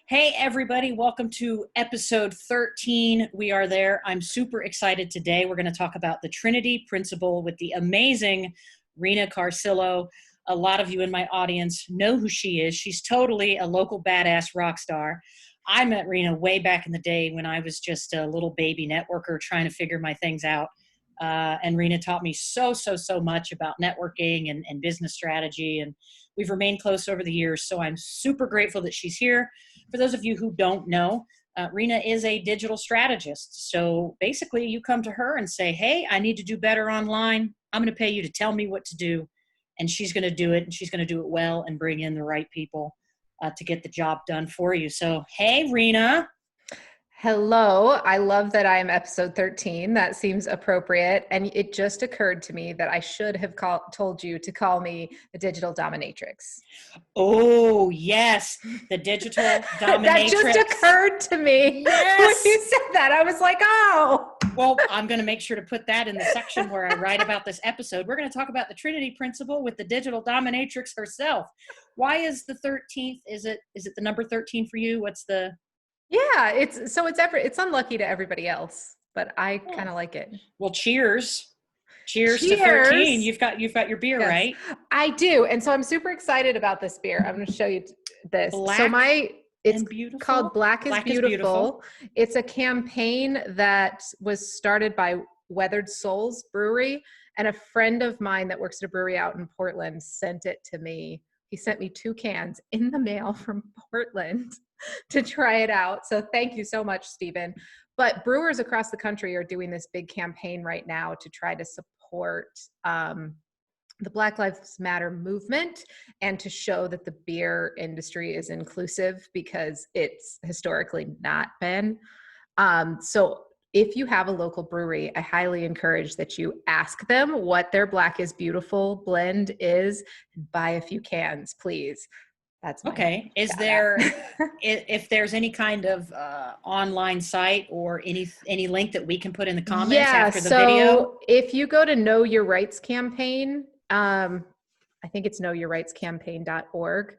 Hey, everybody, welcome to episode 13. We are there. I'm super excited today. We're going to talk about the Trinity Principle with the amazing Renia Carsillo. A lot of you in my audience know who she is. She's totally a local badass rock star. I met Renia way back in the day when I was just a little baby networker trying to figure my things out. And Renia taught me so much about networking and business strategy. And we've remained close over the years. So I'm super grateful that she's here. For those of you who don't know, Renia is a digital strategist. So basically you come to her and say, hey, I need to do better online. I'm going to pay you to tell me what to do. And she's going to do it, and she's going to do it well and bring in the right people to get the job done for you. So, hey, Renia. Hello. I love that I am episode 13. That seems appropriate. And it just occurred to me that I should have told you to call me the digital dominatrix. Oh, yes. The digital dominatrix. That just occurred to me when you said that. I was like, oh. Well, I'm going to make sure to put that in the section where I write about this episode. We're going to talk about the Trinity Principle with the digital dominatrix herself. Why is the 13th? Is it the number 13 for you? What's the... Yeah, it's unlucky to everybody else, but I kind of like it. Well, cheers to 13. You've got your beer, yes. Right? I do. And so I'm super excited about this beer. I'm going to show you this. It's called Black is Beautiful. It's a campaign that was started by Weathered Souls Brewery, and a friend of mine that works at a brewery out in Portland sent it to me. He sent me 2 cans in the mail from Portland to try it out. So thank you so much, Stephen. But brewers across the country are doing this big campaign right now to try to support the Black Lives Matter movement and to show that the beer industry is inclusive, because it's historically not been. So if you have a local brewery, I highly encourage that you ask them what their Black is Beautiful blend is and buy a few cans, please. That's okay. Is there, if there's any kind of online site or any link that we can put in the comments after the video? If you go to Know Your Rights Campaign, I think it's knowyourrightscampaign.org.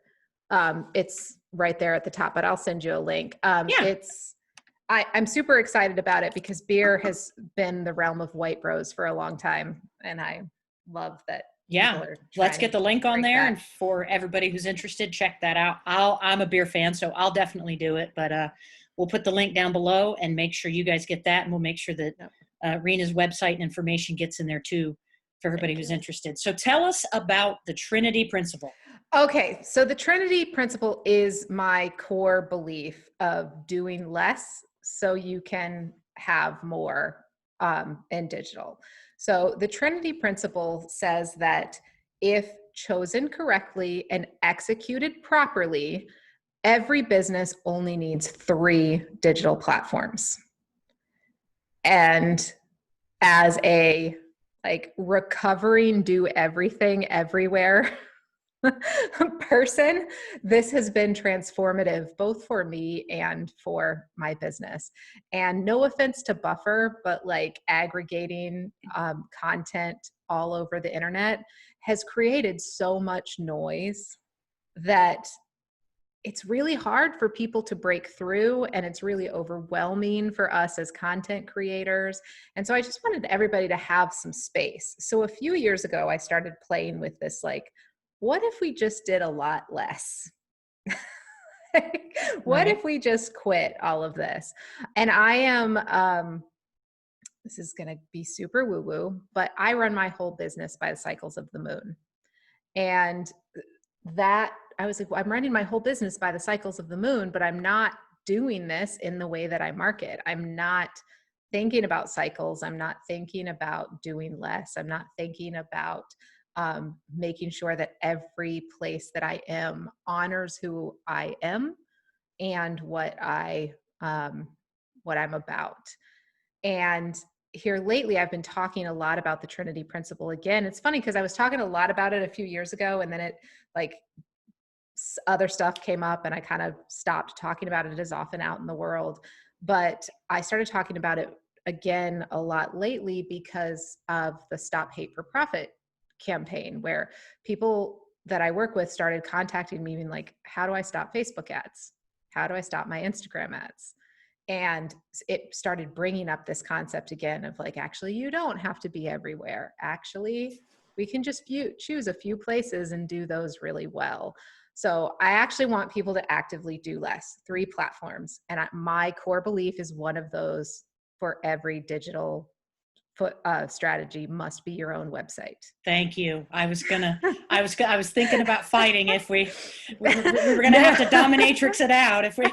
It's right there at the top, but I'll send you a link. I'm super excited about it because beer has been the realm of white bros for a long time. And I love that. Yeah, let's get the link on there. And for everybody who's interested, check that out. I'm a beer fan, so I'll definitely do it. But we'll put the link down below and make sure you guys get that. And we'll make sure that Rena's website and information gets in there too for everybody who's interested. So tell us about the Trinity Principle. Okay, so the Trinity Principle is my core belief of doing less so you can have more in digital. So the Trinity Principle says that if chosen correctly and executed properly, every business only needs 3 digital platforms. And as a recovering do everything everywhere person, this has been transformative both for me and for my business. And no offense to Buffer, but aggregating content all over the internet has created so much noise that it's really hard for people to break through, and it's really overwhelming for us as content creators. And so I just wanted everybody to have some space. So a few years ago, I started playing with this, what if we just did a lot less? What if we just quit all of this? And I am, this is going to be super woo-woo, but I run my whole business by the cycles of the moon. And that, I was like, well, I'm running my whole business by the cycles of the moon, but I'm not doing this in the way that I market. I'm not thinking about cycles. I'm not thinking about doing less. I'm not thinking about making sure that every place that I am honors who I am and what I'm about. And here lately, I've been talking a lot about the Trinity Principle again. It's funny because I was talking a lot about it a few years ago, and then it other stuff came up and I kind of stopped talking about it as often out in the world. But I started talking about it again a lot lately because of the Stop Hate for Profit campaign, where people that I work with started contacting me and how do I stop Facebook ads? How do I stop my Instagram ads? And it started bringing up this concept again of like, actually, you don't have to be everywhere. Actually, we can just choose a few places and do those really well. So I actually want people to actively do less, 3 platforms. And my core belief is one of those for every digital strategy must be your own website. Thank you. I was thinking about fighting if we were going to have to dominatrix it out if we.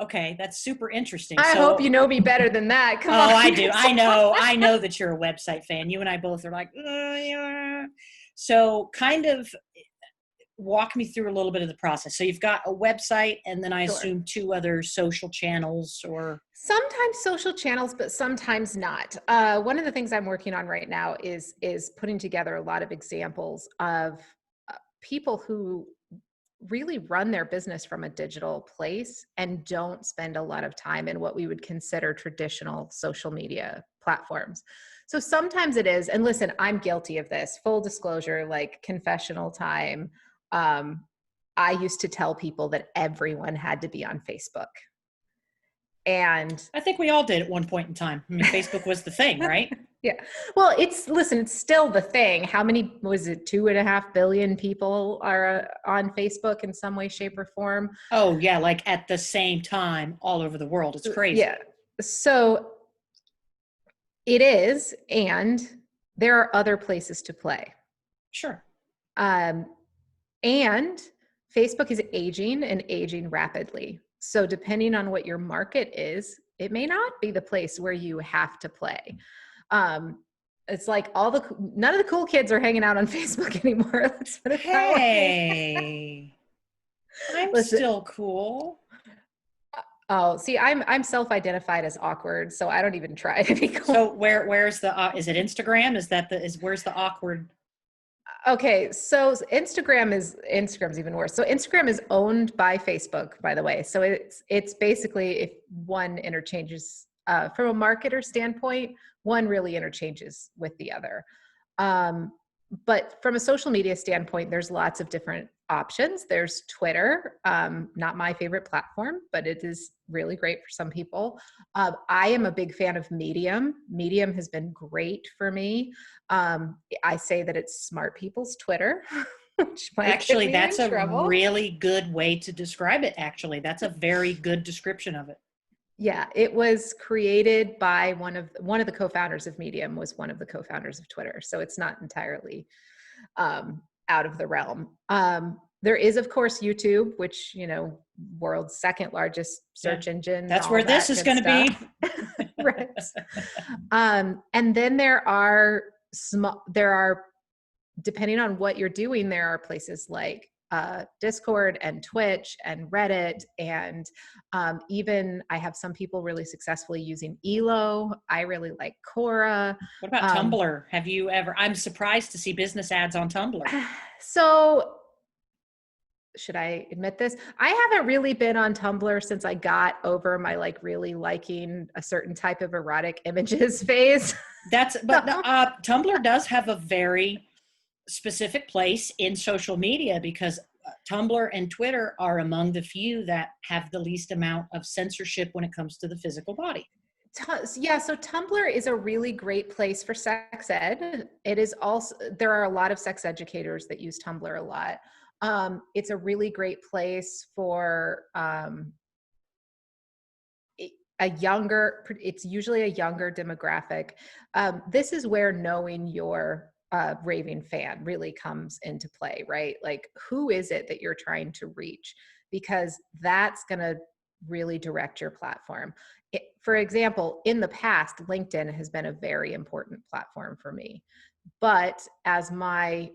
Okay, that's super interesting. I hope you know me better than that. Come on. I do. I know that you're a website fan. You and I both are like, yeah. So kind of walk me through a little bit of the process. So you've got a website, and then I assume 2 other social channels, or sometimes social channels, but sometimes not. One of the things I'm working on right now is putting together a lot of examples of people who really run their business from a digital place and don't spend a lot of time in what we would consider traditional social media platforms. So sometimes it is, and listen, I'm guilty of this, full disclosure, like confessional time. I used to tell people that everyone had to be on Facebook. And I think we all did at one point in time. I mean, Facebook was the thing, right? Yeah. Well, it's still the thing. How many, was it 2.5 billion people are on Facebook in some way, shape, or form? Oh yeah. Like at the same time all over the world. It's crazy. Yeah. So it is, and there are other places to play. Sure. And Facebook is aging and aging rapidly. So depending on what your market is, it may not be the place where you have to play. It's like none of the cool kids are hanging out on Facebook anymore. Let's put it that way. I'm still cool. Oh, see, I'm self-identified as awkward, so I don't even try to be cool. So where's the is it Instagram? Where's the awkward? Okay, so Instagram's even worse. So Instagram is owned by Facebook, by the way. So it's basically, if one interchanges from a marketer standpoint, one really interchanges with the other. But from a social media standpoint, there's lots of different options. There's Twitter, not my favorite platform, but it is really great for some people. I am a big fan of Medium. Medium has been great for me. I say that it's smart people's Twitter. Actually, that's a really good way to describe it. Actually, that's a very good description of it. Yeah, it was created by one of the co-founders of Medium was one of the co-founders of Twitter. So it's not entirely out of the realm. There is, of course, YouTube, which, world's second largest search engine. That's where this is going to be. Right. And then there are depending on what you're doing, there are places like Discord and Twitch and Reddit. And even I have some people really successfully using Elo. I really like Quora. What about Tumblr? Have you ever, I'm surprised to see business ads on Tumblr. So should I admit this? I haven't really been on Tumblr since I got over my really liking a certain type of erotic images phase. Tumblr does have a very specific place in social media because Tumblr and Twitter are among the few that have the least amount of censorship when it comes to the physical body. Yeah, so Tumblr is a really great place for sex ed. It is also, there are a lot of sex educators that use Tumblr a lot. It's a really great place for it's usually a younger demographic. This is where knowing your raving fan really comes into play, right? Like, who is it that you're trying to reach? Because that's going to really direct your platform. For example, in the past, LinkedIn has been a very important platform for me. But as my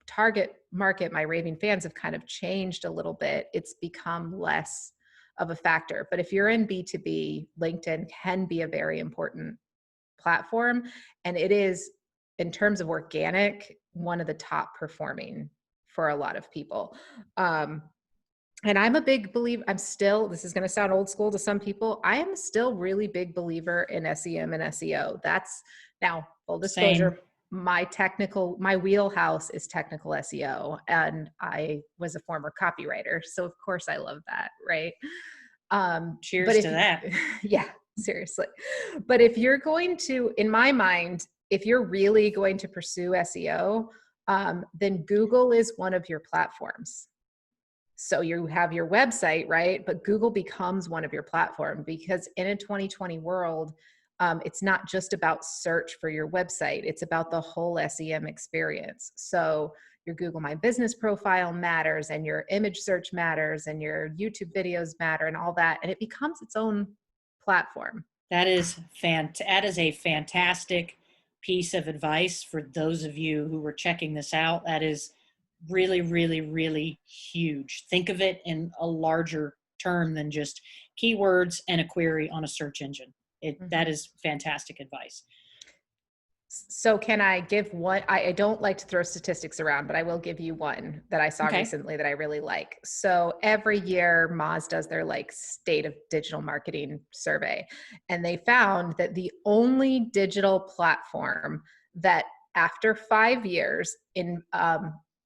target market, my raving fans have kind of changed a little bit, it's become less of a factor. But if you're in B2B, LinkedIn can be a very important platform. And it is, in terms of organic, one of the top performing for a lot of people. And I'm a big believer, this is going to sound old school to some people, I am still really big believer in SEM and SEO. That's now full disclosure. my wheelhouse is technical SEO, and I was a former copywriter. So of course I love that. Right. Cheers to that. Yeah, seriously. But if you're going to, in my mind, if you're really going to pursue SEO, then Google is one of your platforms. So you have your website, right? But Google becomes one of your platform, because in a 2020 world, it's not just about search for your website. It's about the whole SEM experience. So your Google My Business profile matters, and your image search matters, and your YouTube videos matter, and all that. And it becomes its own platform. That is a fantastic piece of advice for those of you who were checking this out. That is really, really, really huge. Think of it in a larger term than just keywords and a query on a search engine. That is fantastic advice. So can I give one? I don't like to throw statistics around, but I will give you one that I saw recently that I really like. So every year Moz does their like state of digital marketing survey, and they found that the only digital platform that after 5 years in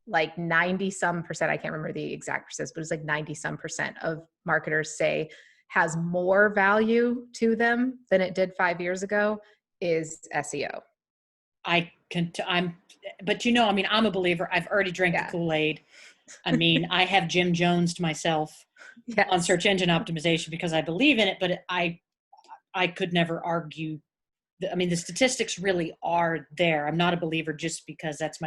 like 90 some percent, I can't remember the exact percent, but it's like 90 some percent of marketers say has more value to them than it did 5 years ago is SEO. But I'm a believer. I've already drank the Kool-Aid. I mean, I have Jim Jones to myself on search engine optimization because I believe in it, but I could never argue. I mean, the statistics really are there. I'm not a believer just because that's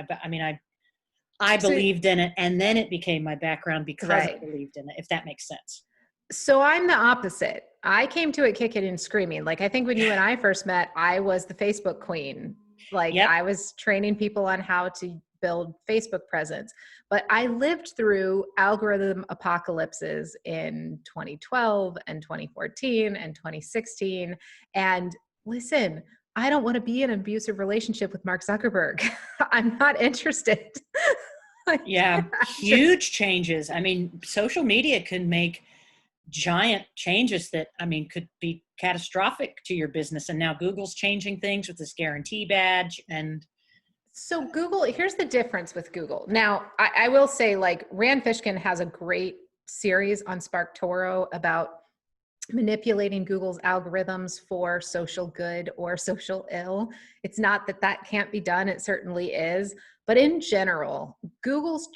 I believed in it, and then it became my background because I believed in it, if that makes sense. So I'm the opposite. I came to it kicking and screaming. Like, I think when you and I first met, I was the Facebook queen. Like, I was training people on how to build Facebook presence. But I lived through algorithm apocalypses in 2012 and 2014 and 2016. And listen, I don't want to be in an abusive relationship with Mark Zuckerberg. I'm not interested. Yeah, huge changes. I mean, social media can make giant changes that, could be catastrophic to your business. And now Google's changing things with this guarantee badge. And so Google, here's the difference with Google. Now, I will say, like, Rand Fishkin has a great series on SparkToro about manipulating Google's algorithms for social good or social ill. It's not that that can't be done. It certainly is. But in general, Google's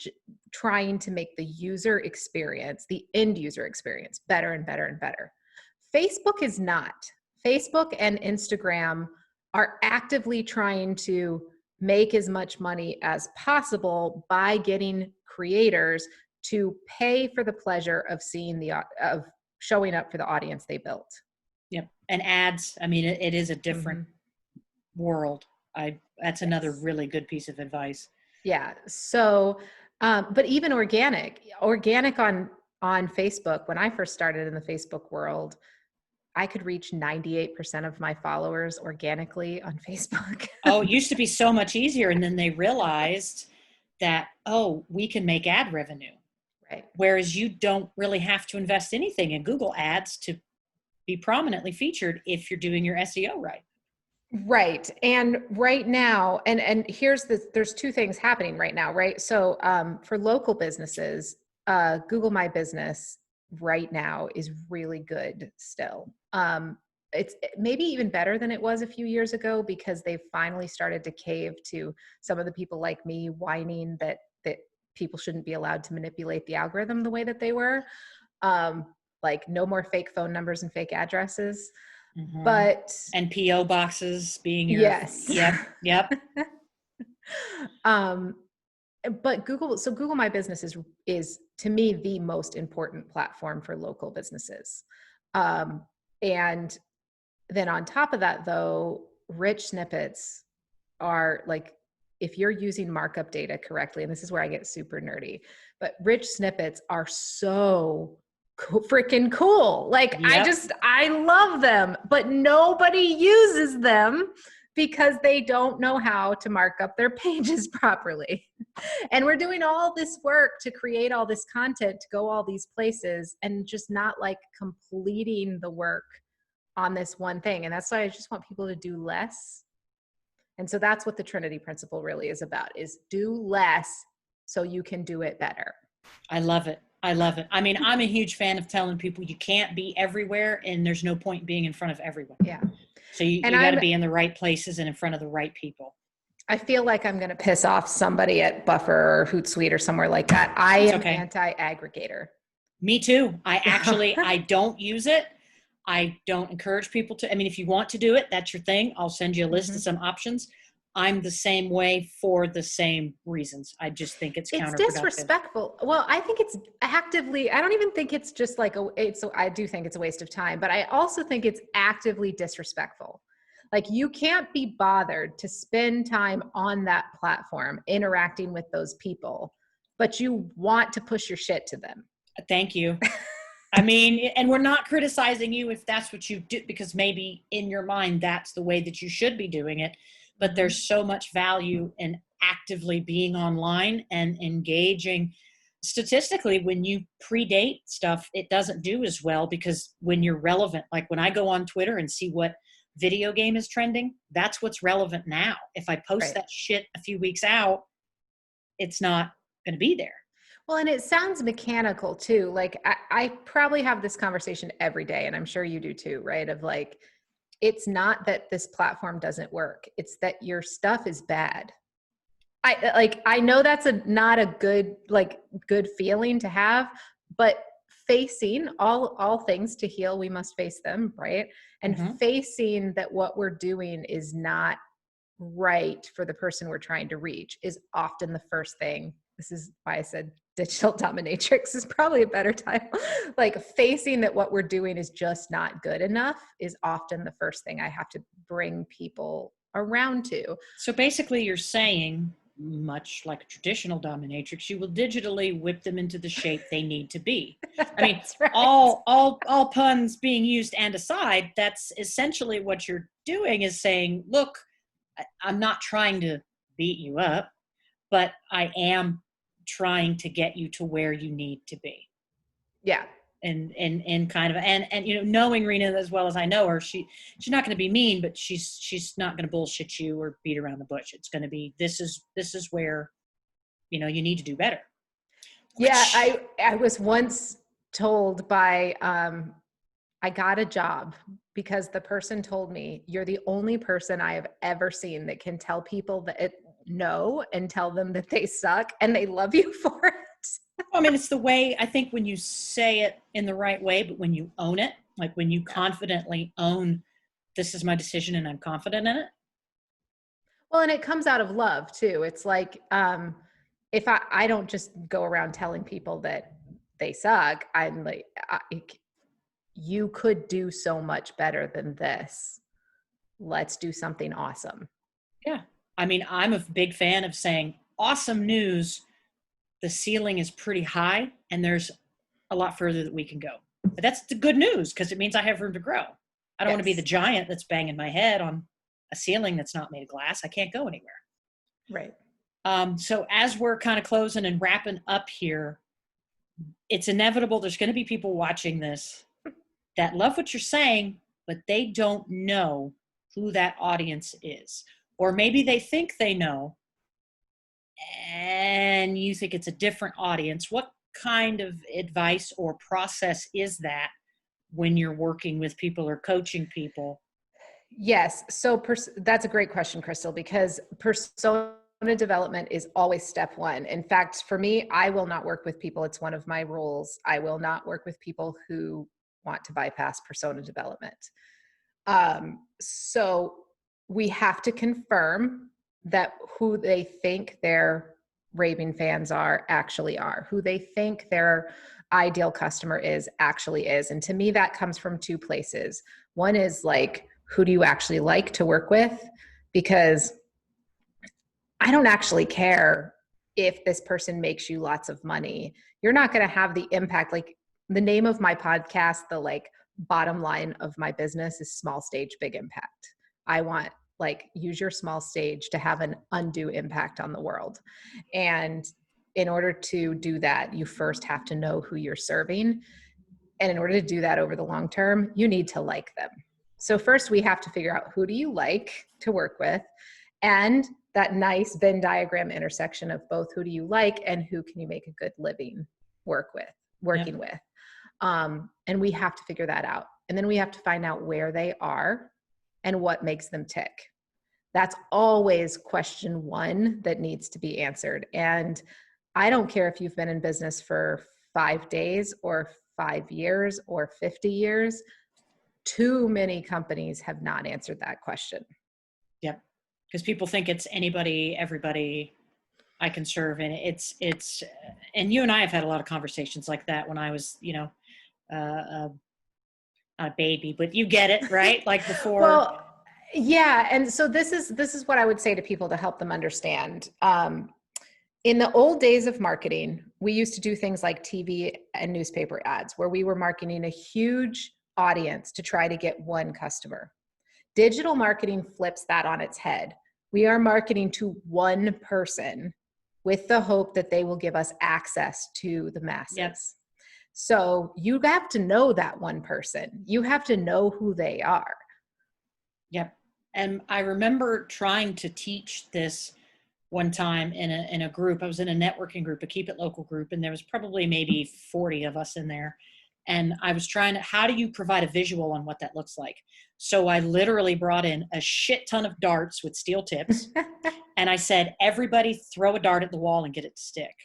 trying to make the user experience, the end user experience, better and better and better. Facebook is not. Facebook and Instagram are actively trying to make as much money as possible by getting creators to pay for the pleasure of seeing of showing up for the audience they built. Yep. And ads. I mean, it is a different world. That's another really good piece of advice. Yeah. So, but even organic on Facebook, when I first started in the Facebook world, I could reach 98% of my followers organically on Facebook. Oh, it used to be so much easier. And then they realized that, we can make ad revenue. Right. Whereas you don't really have to invest anything in Google ads to be prominently featured if you're doing your SEO right. Right. And right now, and there's two things happening right now, right? So for local businesses, Google My Business right now is really good still. It's maybe even better than it was a few years ago, because they've finally started to cave to some of the people like me whining that people shouldn't be allowed to manipulate the algorithm the way that they were. Like, no more fake phone numbers and fake addresses. But and PO boxes being your Yep. But Google My Business is to me the most important platform for local businesses. And then on top of that, though, rich snippets are like, if you're using markup data correctly, and this is where I get super nerdy, but rich snippets are so freaking cool. Like, I love them, but nobody uses them because they don't know how to mark up their pages properly. And we're doing all this work to create all this content to go all these places, and just not like completing the work on this one thing. And that's why I just want people to do less And so that's what the Trinity Principle really is about, is do less so you can do it better. I love it. I love it. I mean, I'm a huge fan of telling people you can't be everywhere and there's no point being in front of everyone. Yeah. So you got to be in the right places and in front of the right people. I feel like I'm going to piss off somebody at Buffer or Hootsuite or somewhere like that. I am anti-aggregator. Me too. I don't use it. I don't encourage people to. I mean, if you want to do it, that's your thing. I'll send you a list of some options. I'm the same way for the same reasons. I just think it's counterproductive. It's disrespectful. Well, I think it's actively, I don't even think it's just like I do think it's a waste of time, but I also think it's actively disrespectful. Like, you can't be bothered to spend time on that platform interacting with those people, but you want to push your shit to them. Thank you. I mean, and we're not criticizing you if that's what you do, because maybe in your mind, that's the way that you should be doing it. But there's so much value in actively being online and engaging. Statistically, when you predate stuff, it doesn't do as well, because when you're relevant, like when I go on Twitter and see what video game is trending, that's what's relevant now. If I post that shit a few weeks out, it's not going to be there. Well, and it sounds mechanical too. Like I probably have this conversation every day, and I'm sure you do too, right? Of like, it's not that this platform doesn't work. It's that your stuff is bad. I know that's not a good feeling to have, but facing all things to heal, we must face them, right? And facing that what we're doing is not right for the person we're trying to reach is often the first thing. This is why I said digital dominatrix is probably a better title. Like, facing that what we're doing is just not good enough is often the first thing I have to bring people around to. So basically you're saying, much like a traditional dominatrix, you will digitally whip them into the shape they need to be. I mean, all puns being used and aside, that's essentially what you're doing, is saying, look, I'm not trying to beat you up, but I am trying to get you to where you need to be. Yeah. And kind of, and you know, knowing Rena as well as I know her, she's not going to be mean, but she's not going to bullshit you or beat around the bush. It's going to be, this is where, you know, you need to do better. Yeah. I was once told by, I got a job because the person told me, you're the only person I have ever seen that can tell people that no and tell them that they suck and they love you for it. I mean, it's the way, I think, when you say it in the right way, but when you own it, like when you confidently own, this is my decision and I'm confident in it. Well, and it comes out of love too. It's like, if I don't just go around telling people that they suck, I'm like, you could do so much better than this. Let's do something awesome. Yeah. I mean, I'm a big fan of saying, awesome news, the ceiling is pretty high and there's a lot further that we can go. But that's the good news, because it means I have room to grow. I don't want to be the giant that's banging my head on a ceiling that's not made of glass. I can't go anywhere. Right. So as we're kind of closing and wrapping up here, it's inevitable there's going to be people watching this that love what you're saying, but they don't know who that audience is. Or maybe they think they know, and you think it's a different audience. What kind of advice or process is that when you're working with people or coaching people? Yes. So that's a great question, Crystal, because persona development is always step one. In fact, for me, I will not work with people. It's one of my rules. I will not work with people who want to bypass persona development. So we have to confirm that who they think their raving fans are actually are, who they think their ideal customer is actually is. And to me, that comes from two places. One is like, who do you actually like to work with? Because I don't actually care if this person makes you lots of money. You're not going to have the impact. Like, the name of my podcast, the like bottom line of my business is small stage, big impact. I want, like, use your small stage to have an undue impact on the world. And in order to do that, you first have to know who you're serving. And in order to do that over the long term, you need to like them. So first we have to figure out, who do you like to work with? and that nice Venn diagram intersection of both who do you like and who can you make a good living working with. And we have to figure that out. And then we have to find out where they are and what makes them tick. That's always question one that needs to be answered. And I don't care if you've been in business for 5 days or 5 years or 50 years. Too many companies have not answered that question. Yep. Because people think it's anybody, everybody I can serve. And it's, and you and I have had a lot of conversations like that when I was, not a baby, but you get it, right? Like before. Well, yeah. And so this is what I would say to people to help them understand. In the old days of marketing, we used to do things like TV and newspaper ads where we were marketing a huge audience to try to get one customer. Digital marketing flips that on its head. We are marketing to one person with the hope that they will give us access to the masses. Yep. So you have to know that one person. You have to know who they are. Yep. And I remember trying to teach this one time in a group. I was in a networking group, a Keep It Local group, and there was probably maybe 40 of us in there. And I was trying to, how do you provide a visual on what that looks like? So I literally brought in a shit ton of darts with steel tips. And I said, everybody throw a dart at the wall and get it to stick.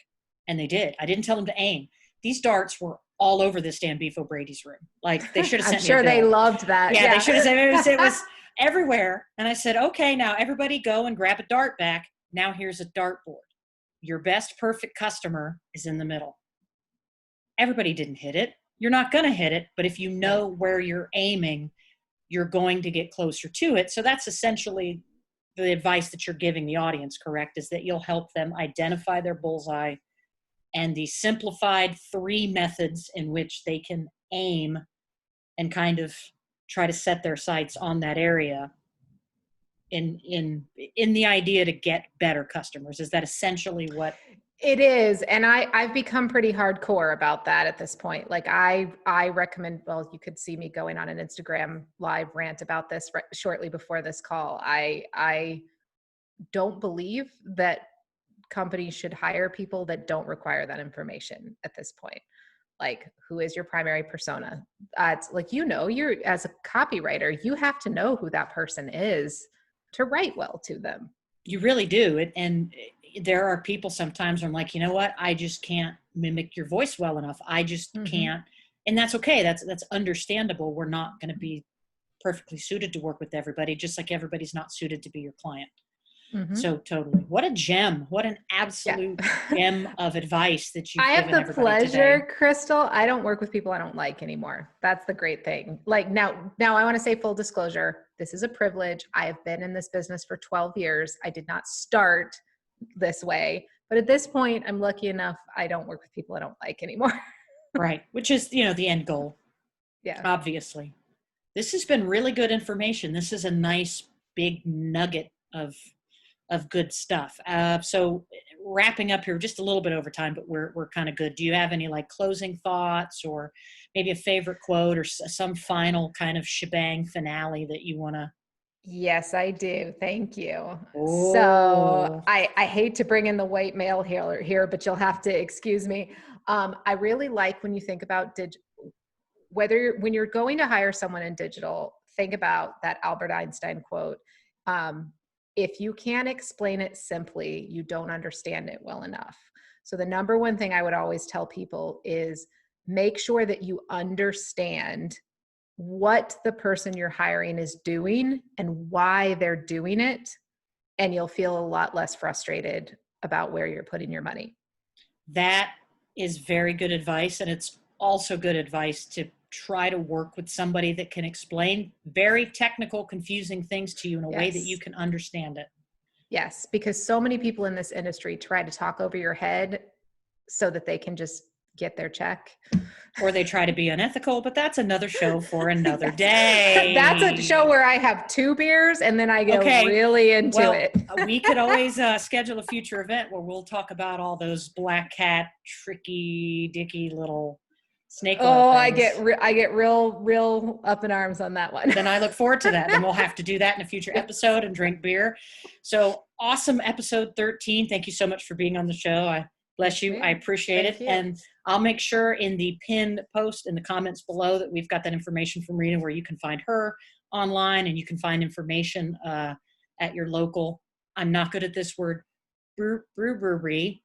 And they did. I didn't tell them to aim. These darts were all over this Dan Beef O'Brady's room. Like they should have sent I'm sure me a bill. they loved that. Yeah, they should have said it was everywhere. And I said, okay, now everybody go and grab a dart back. Now here's a dartboard. Your best perfect customer is in the middle. Everybody didn't hit it. You're not going to hit it, but if you know where you're aiming, you're going to get closer to it. So that's essentially the advice that you're giving the audience, correct? Is that you'll help them identify their bullseye and the simplified 3 methods in which they can aim and kind of try to set their sights on that area in the idea to get better customers. Is that essentially what it is? And I've become pretty hardcore about that at this point. Like I recommend, well, you could see me going on an Instagram live rant about this shortly before this call. I don't believe that companies should hire people that don't require that information at this point. Like, who is your primary persona? It's like, you're as a copywriter, you have to know who that person is to write well to them. You really do. And there are people sometimes where I'm like, you know what? I just can't mimic your voice well enough. I just can't. And that's okay. That's understandable. We're not going to be perfectly suited to work with everybody, just like everybody's not suited to be your client. So totally. What a gem. What an absolute gem of advice that you've given everybody today. I have the pleasure, Crystal. I don't work with people I don't like anymore. That's the great thing. Like now I want to say full disclosure. This is a privilege. I have been in this business for 12 years. I did not start this way, but at this point I'm lucky enough. I don't work with people I don't like anymore. Right. Which is, the end goal. Yeah. Obviously. This has been really good information. This is a nice big nugget of good stuff. So wrapping up here, just a little bit over time, but we're kind of good. Do you have any like closing thoughts or maybe a favorite quote or some final kind of shebang finale that you want to? Yes, I do. Thank you. Oh. So I hate to bring in the white male here, but you'll have to excuse me. I really like when you think about when you're going to hire someone in digital, think about that Albert Einstein quote. If you can't explain it simply, you don't understand it well enough. So the number one thing I would always tell people is make sure that you understand what the person you're hiring is doing and why they're doing it. And you'll feel a lot less frustrated about where you're putting your money. That is very good advice. And it's also good advice to try to work with somebody that can explain very technical, confusing things to you in a way that you can understand it. Yes, because so many people in this industry try to talk over your head so that they can just get their check. Or they try to be unethical, but that's another show for another day. That's a show where I have 2 beers and then I go really into it. We could always schedule a future event where we'll talk about all those black hat, tricky, dicky little snake oil. Oh, I get real up in arms on that one. Then I look forward to that. Then we'll have to do that in a future episode and drink beer. So awesome, episode 13. Thank you so much for being on the show. I bless you. I appreciate it. And I'll make sure in the pinned post in the comments below that we've got that information from Rena where you can find her online and you can find information at your local, I'm not good at this word, brewery.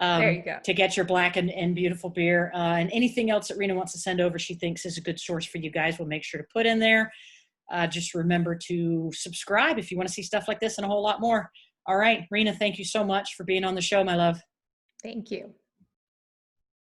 There you go. To get your black and beautiful beer. And anything else that Rena wants to send over she thinks is a good source for you guys, we'll make sure to put in there. Just remember to subscribe if you want to see stuff like this and a whole lot more. All right, Rena, thank you so much for being on the show, my love. Thank you.